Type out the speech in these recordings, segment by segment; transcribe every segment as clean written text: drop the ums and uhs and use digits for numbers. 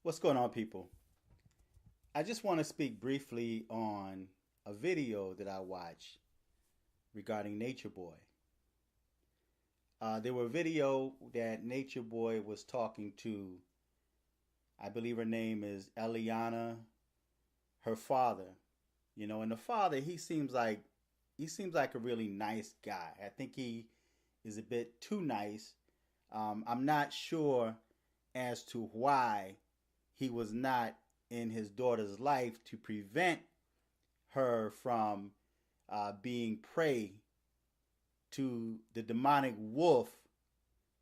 What's going on, people? I just want to speak briefly on a video that I watched regarding Nature Boy. There were a video that Nature Boy was talking to, I believe her name is Eliana, her father. And the father, he seems like a really nice guy. I think he is a bit too nice. I'm not sure as to why he was not in his daughter's life to prevent her from being prey to the demonic wolf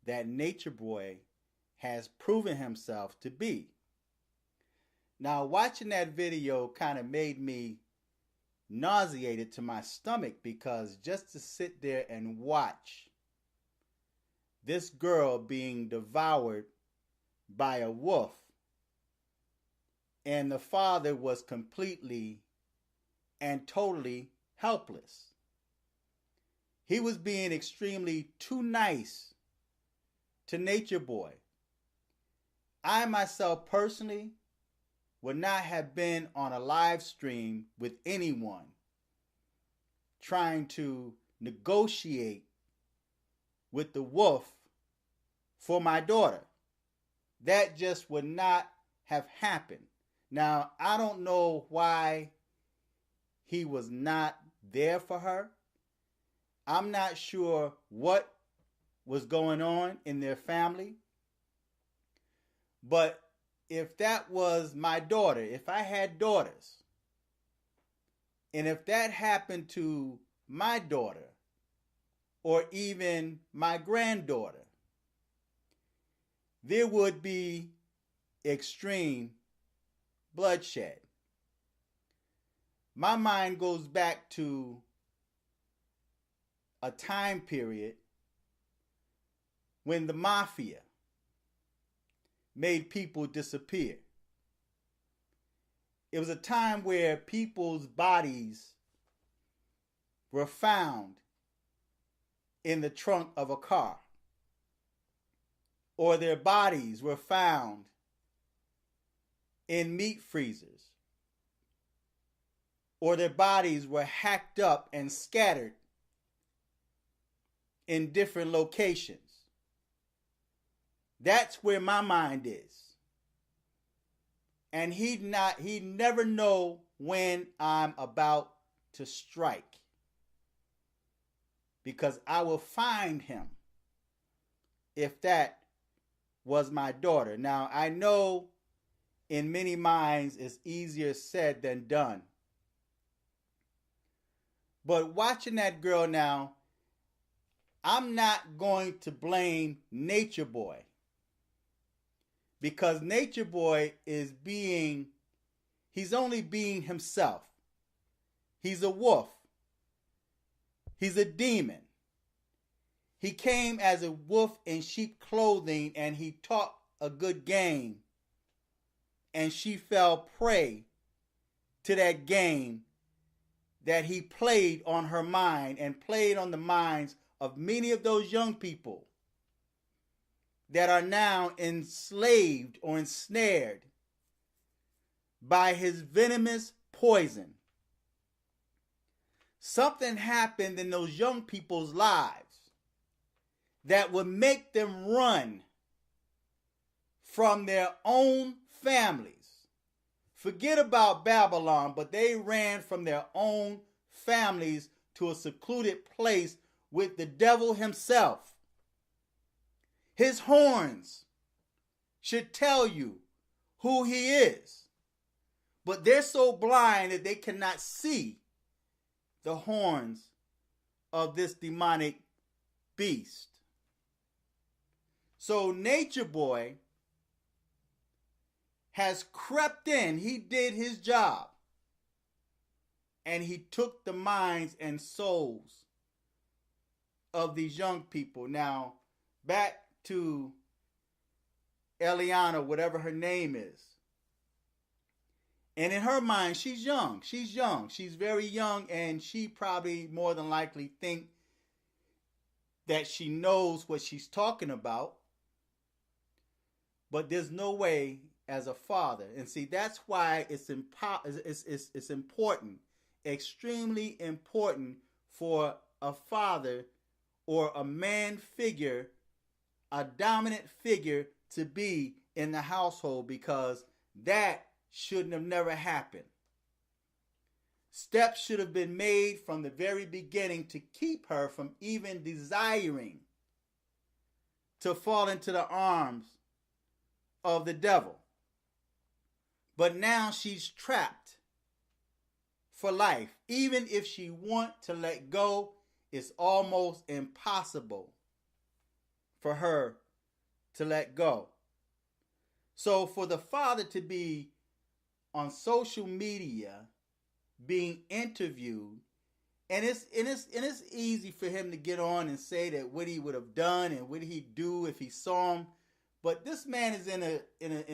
that Nature Boy has proven himself to be. Now, watching that video kind of made me nauseated to my stomach because just to sit there and watch this girl being devoured by a wolf, and the father was completely and totally helpless. He was being extremely too nice to Nature Boy. I myself personally would not have been on a live stream with anyone trying to negotiate with the wolf for my daughter. That just would not have happened. Now, I don't know why he was not there for her. I'm not sure what was going on in their family. But if that was my daughter, if I had daughters, and if that happened to my daughter or even my granddaughter, there would be extreme bloodshed. My mind goes back to a time period when the mafia made people disappear. It was a time where people's bodies were found in the trunk of a car, or their bodies were found in meat freezers, or their bodies were hacked up and scattered in different locations. That's where my mind is. And he'd never know when I'm about to strike, because I will find him if that was my daughter. Now, I know in many minds it's easier said than done. But watching that girl now, I'm not going to blame Nature Boy, because Nature Boy he's only being himself. He's a wolf. He's a demon. He came as a wolf in sheep clothing and he talked a good game. And she fell prey to that game that he played on her mind and played on the minds of many of those young people that are now enslaved or ensnared by his venomous poison. Something happened in those young people's lives that would make them run from their own families. Forget about Babylon, but they ran from their own families to a secluded place with the devil himself. His horns should tell you who he is, but they're so blind that they cannot see the horns of this demonic beast. So Nature Boy has crept in. He did his job. And he took the minds and souls of these young people. Now, back to Eliana, whatever her name is. And in her mind, she's young. She's young. She's very young, and she probably more than likely think that she knows what she's talking about. But there's no way as a father. And see, that's why it's important, extremely important for a father or a man figure, a dominant figure to be in the household, because that shouldn't have never happened. Steps should have been made from the very beginning to keep her from even desiring to fall into the arms of the devil. But now she's trapped for life. Even if she wants to let go, it's almost impossible for her to let go. So for the father to be on social media being interviewed, and it's easy for him to get on and say that what he would have done and what he'd do if he saw him. But this man is in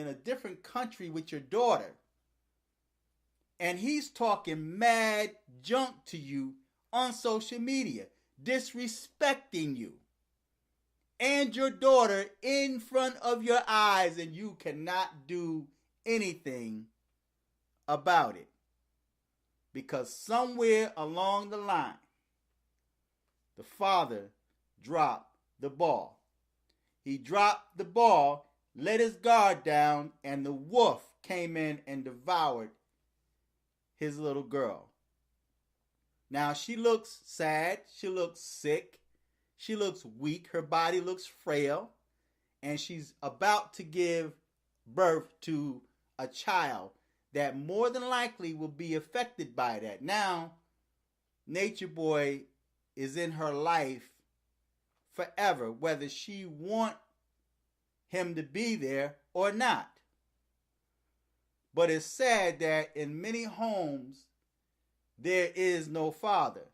a different country with your daughter, and he's talking mad junk to you on social media, disrespecting you and your daughter in front of your eyes, and you cannot do anything about it. Because somewhere along the line, the father dropped the ball. He dropped the ball, let his guard down, and the wolf came in and devoured his little girl. Now she looks sad, she looks sick, she looks weak, her body looks frail, and she's about to give birth to a child that more than likely will be affected by that. Now, Nature Boy is in her life forever, whether she want him to be there or not. But it's sad that in many homes, there is no father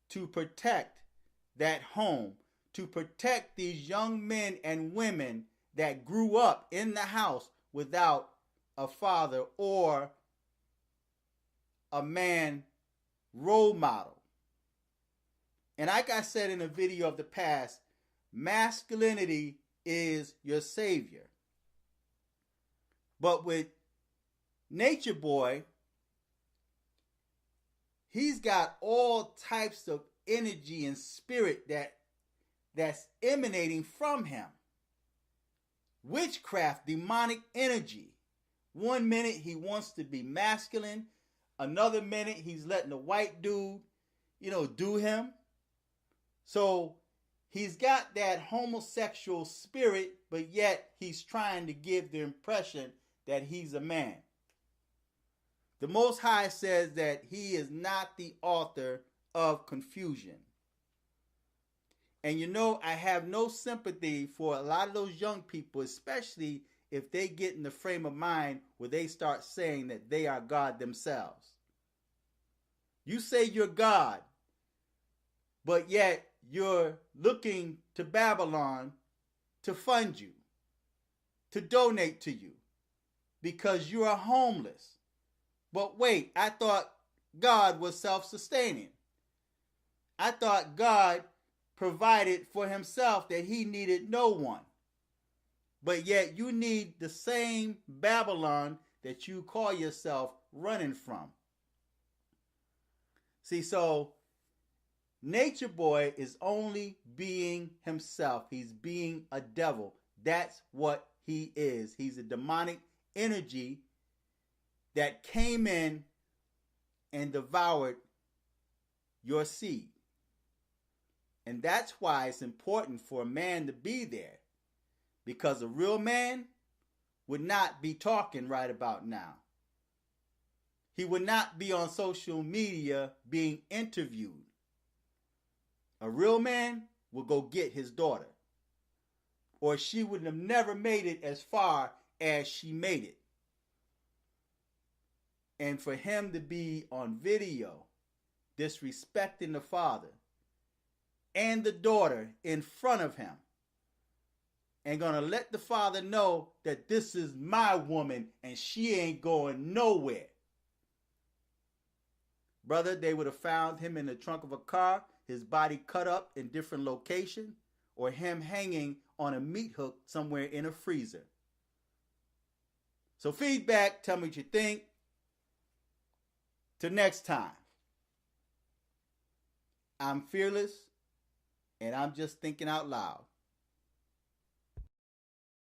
to protect that home, to protect these young men and women that grew up in the house without a father or a man role model. And like I said in a video of the past, masculinity is your savior. But with Nature Boy, he's got all types of energy and spirit that's emanating from him. Witchcraft, demonic energy. One minute he wants to be masculine, another minute he's letting a white dude, do him. So he's got that homosexual spirit, but yet he's trying to give the impression that he's a man. The Most High says that he is not the author of confusion. And I have no sympathy for a lot of those young people, especially if they get in the frame of mind where they start saying that they are God themselves. You say you're God, but yet you're looking to Babylon to fund you, to donate to you, because you are homeless. But wait, I thought God was self-sustaining. I thought God provided for himself, that he needed no one. But yet you need the same Babylon that you call yourself running from. See, so Nature Boy is only being himself. He's being a devil. That's what he is. He's a demonic energy that came in and devoured your seed. And that's why it's important for a man to be there. Because a real man would not be talking right about now. He would not be on social media being interviewed. A real man will go get his daughter, or she would have never made it as far as she made it. And for him to be on video disrespecting the father and the daughter in front of him, and gonna let the father know that this is my woman and she ain't going nowhere. Brother, they would have found him in the trunk of a car, his body cut up in different locations, or him hanging on a meat hook somewhere in a freezer. So feedback, tell me what you think. Till next time, I'm fearless and I'm just thinking out loud.